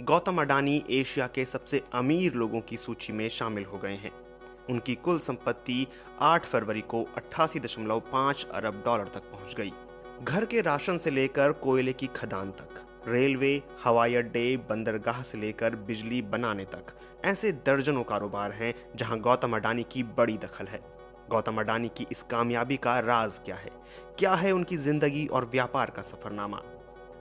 Gautam Adani Asia के सबसे अमीर लोगों की सूची में शामिल हो गए हैं। उनकी कुल संपत्ति 8 फरवरी को 88.5 अरब डॉलर तक पहुंच गई। घर के राशन से लेकर कोयले की खदान तक, रेलवे, हवाई अड्डे, बंदरगाह से लेकर बिजली बनाने तक, ऐसे दर्जनों कारोबार हैं जहां गौतम अडानी की बड़ी दखल है। गौतम अडानी की इस कामयाबी का राज क्या है? क्या है उनकी जिंदगी और व्यापार का सफरनामा?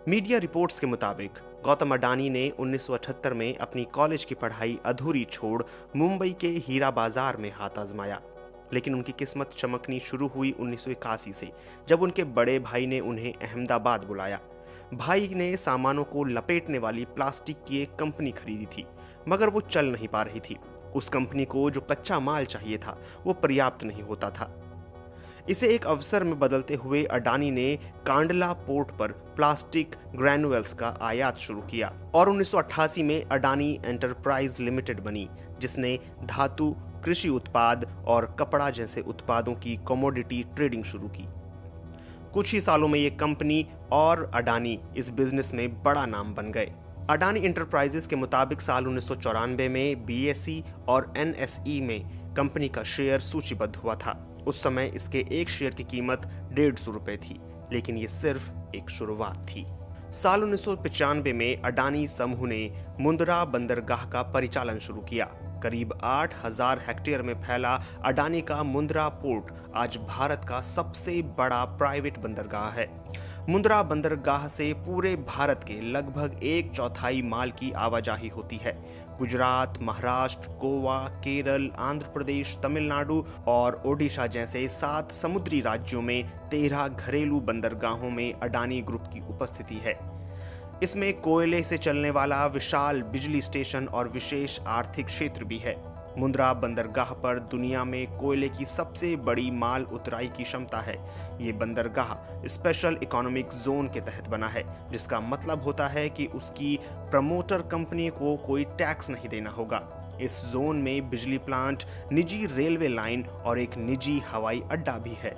मीडिया रिपोर्ट्स के मुताबिक गौतम अडानी ने 1978 में अपनी कॉलेज की पढ़ाई अधूरी छोड़ मुंबई के हीरा बाजार में हाथ आजमाया। लेकिन उनकी किस्मत चमकनी शुरू हुई 1981 से, जब उनके बड़े भाई ने उन्हें अहमदाबाद बुलाया। भाई ने सामानों को लपेटने वाली प्लास्टिक की एक कंपनी खरीदी थी, मगर वो चल नहीं पा रही थी। उस कंपनी को जो कच्चा माल चाहिए था वो पर्याप्त नहीं होता था। इसे एक अवसर में बदलते हुए अडानी ने कांडला पोर्ट पर प्लास्टिक ग्रैन्युअल्स का आयात शुरू किया और 1988 में अडानी एंटरप्राइज लिमिटेड बनी, जिसने धातु, कृषि उत्पाद और कपड़ा जैसे उत्पादों की कमोडिटी ट्रेडिंग शुरू की। कुछ ही सालों में ये कंपनी और अडानी इस बिजनेस में बड़ा नाम बन गए। अडानी इंटरप्राइजेस के मुताबिक साल 1994 में बीएसई और एनएसई में कंपनी का शेयर सूचीबद्ध हुआ था। उस समय इसके एक शेयर की कीमत 150 रुपए थी, लेकिन ये सिर्फ एक शुरुआत थी। साल 1995 में अडानी समूह ने मुंद्रा बंदरगाह का परिचालन शुरू किया। करीब 8,000 हेक्टेयर में फैला अडानी का मुंद्रा पोर्ट आज भारत का सबसे बड़ा प्राइवेट बंदरगाह है। मुंद्रा बंदरगाह से पूरे भारत के लगभग 1/4 माल की आवाजाही होती है। गुजरात, महाराष्ट्र, गोवा, केरल, आंध्र प्रदेश, तमिलनाडु और ओडिशा जैसे 7 समुद्री राज्यों में 13 घरेलू बंदरगाहों में अडानी ग्रुप की उपस्थिति है। इसमें कोयले से चलने वाला विशाल बिजली स्टेशन और विशेष आर्थिक क्षेत्र भी है। मुंद्रा बंदरगाह पर दुनिया में कोयले की सबसे बड़ी माल उतराई की क्षमता है। ये बंदरगाह स्पेशल इकोनॉमिक जोन के तहत बना है, जिसका मतलब होता है कि उसकी प्रमोटर कंपनी को कोई टैक्स नहीं देना होगा। इस जोन में बिजली प्लांट, निजी रेलवे लाइन और एक निजी हवाई अड्डा भी है।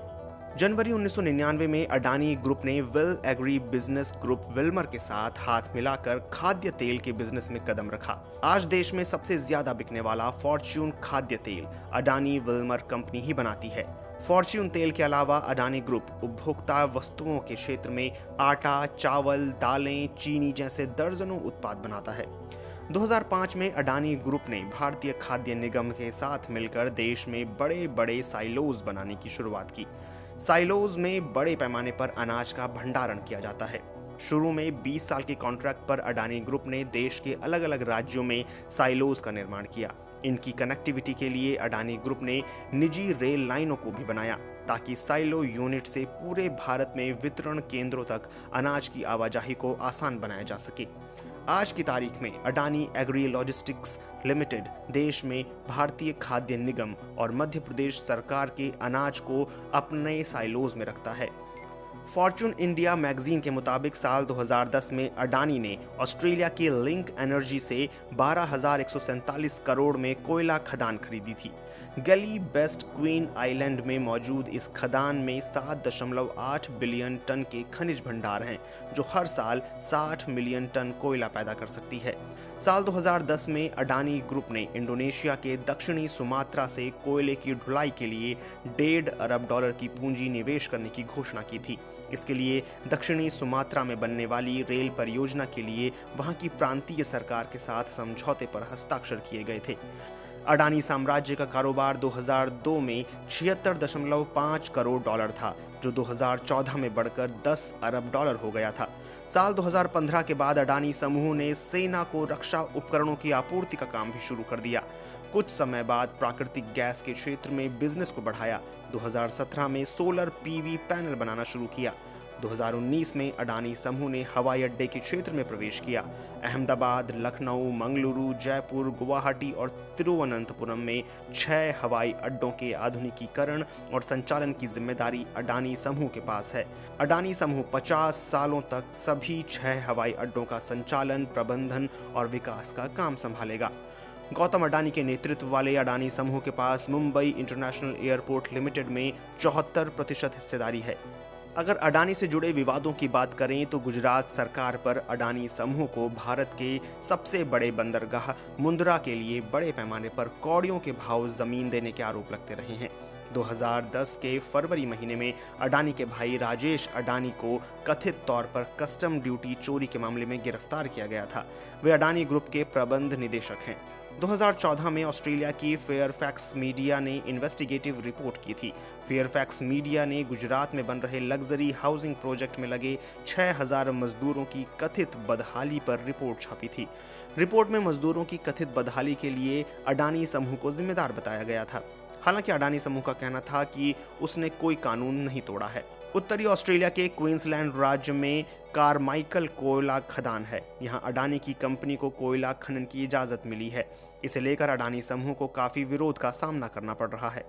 जनवरी 1999 में अडानी ग्रुप ने will agri business group Wilmer के साथ हाथ मिलाकर खाद्य तेल के बिजनेस में कदम रखा। आज देश में सबसे ज्यादा बिकने वाला फॉर्च्यून खाद्य तेल अडानी विल्मर कंपनी ही बनाती है। फॉर्च्यून तेल के अलावा अडानी ग्रुप उपभोक्ता वस्तुओं के क्षेत्र में आटा, चावल, दालें, चीनी जैसे दर्जनों उत्पाद बनाता है। 2005 में अडानी ग्रुप ने भारतीय खाद्य निगम के साथ मिलकर देश में बड़े बड़े साइलोज बनाने की शुरुआत की। साइलोज में बड़े पैमाने पर अनाज का भंडारण किया जाता है। शुरू में 20 साल के कॉन्ट्रैक्ट पर अडानी ग्रुप ने देश के अलग अलग राज्यों में साइलोज का निर्माण किया। इनकी कनेक्टिविटी के लिए अडानी ग्रुप ने निजी रेल लाइनों को भी बनाया, ताकि साइलो यूनिट से पूरे भारत में वितरण केंद्रों तक अनाज की आवाजाही को आसान बनाया जा सके। आज की तारीख में अडानी एग्री लॉजिस्टिक्स लिमिटेड देश में भारतीय खाद्य निगम और मध्य प्रदेश सरकार के अनाज को अपने साइलोज में रखता है। फॉर्च्यून इंडिया मैगजीन के मुताबिक साल 2010 में अडानी ने ऑस्ट्रेलिया की लिंक एनर्जी से 12,147 करोड़ में कोयला खदान खरीदी थी। गली बेस्ट क्वीन आइलैंड में मौजूद इस खदान में 7.8 बिलियन टन के खनिज भंडार हैं, जो हर साल 60 मिलियन टन कोयला पैदा कर सकती है। साल 2010 में अडानी ग्रुप ने इंडोनेशिया के दक्षिणी सुमात्रा से कोयले की ढुलाई के लिए $1.5 अरब की पूंजी निवेश करने की घोषणा की थी। इसके लिए दक्षिणी सुमात्रा में बनने वाली रेल परियोजना के लिए वहां की प्रांतीय सरकार के साथ समझौते पर हस्ताक्षर किए गए थे। अडानी साम्राज्य का कारोबार 2002 में $76.5 करोड़ था, जो 2014 में बढ़कर $10 अरब हो गया था। साल 2015 के बाद अडानी समूह ने सेना को रक्षा उपकरणों की आपूर्ति का काम भी शुरू कर दिया। कुछ समय बाद प्राकृतिक गैस के क्षेत्र में बिजनेस को बढ़ाया। 2017 में सोलर पीवी पैनल बनाना शुरू किया। 2019 में अडानी समूह ने हवाई अड्डे के क्षेत्र में प्रवेश किया। अहमदाबाद, लखनऊ, मंगलुरु, जयपुर, गुवाहाटी और तिरुवनंतपुरम में 6 हवाई अड्डों के आधुनिकीकरण और संचालन की जिम्मेदारी अडानी समूह के पास है। अडानी समूह 50 सालों तक सभी 6 हवाई अड्डों का संचालन, प्रबंधन और विकास का काम संभालेगा। गौतम अडानी के नेतृत्व वाले अडानी समूह के पास मुंबई इंटरनेशनल एयरपोर्ट लिमिटेड में 74% हिस्सेदारी है। अगर अडानी से जुड़े विवादों की बात करें तो गुजरात सरकार पर अडानी समूह को भारत के सबसे बड़े बंदरगाह मुंद्रा के लिए बड़े पैमाने पर कौड़ियों के भाव जमीन देने के आरोप लगते रहे हैं। 2010 के फरवरी महीने में अडानी के भाई राजेश अडानी को कथित तौर पर कस्टम ड्यूटी चोरी के मामले में गिरफ्तार किया गया था। वे अडानी ग्रुप के प्रबंध निदेशक हैं। 2014 में ऑस्ट्रेलिया की फेयरफैक्स मीडिया ने इन्वेस्टिगेटिव रिपोर्ट की थी। फेयरफैक्स मीडिया ने गुजरात में बन रहे लग्जरी हाउसिंग प्रोजेक्ट में लगे 6000 मजदूरों की कथित बदहाली पर रिपोर्ट छापी थी। रिपोर्ट में मजदूरों की कथित बदहाली के लिए अडानी समूह को जिम्मेदार बताया गया था। हालांकि अडानी समूह का कहना था कि उसने कोई कानून नहीं तोड़ा है। उत्तरी ऑस्ट्रेलिया के क्वींसलैंड राज्य में कारमाइकल कोयला खदान है। यहां अडानी की कंपनी को कोयला खनन की इजाजत मिली है। इसे लेकर अडानी समूह को काफी विरोध का सामना करना पड़ रहा है।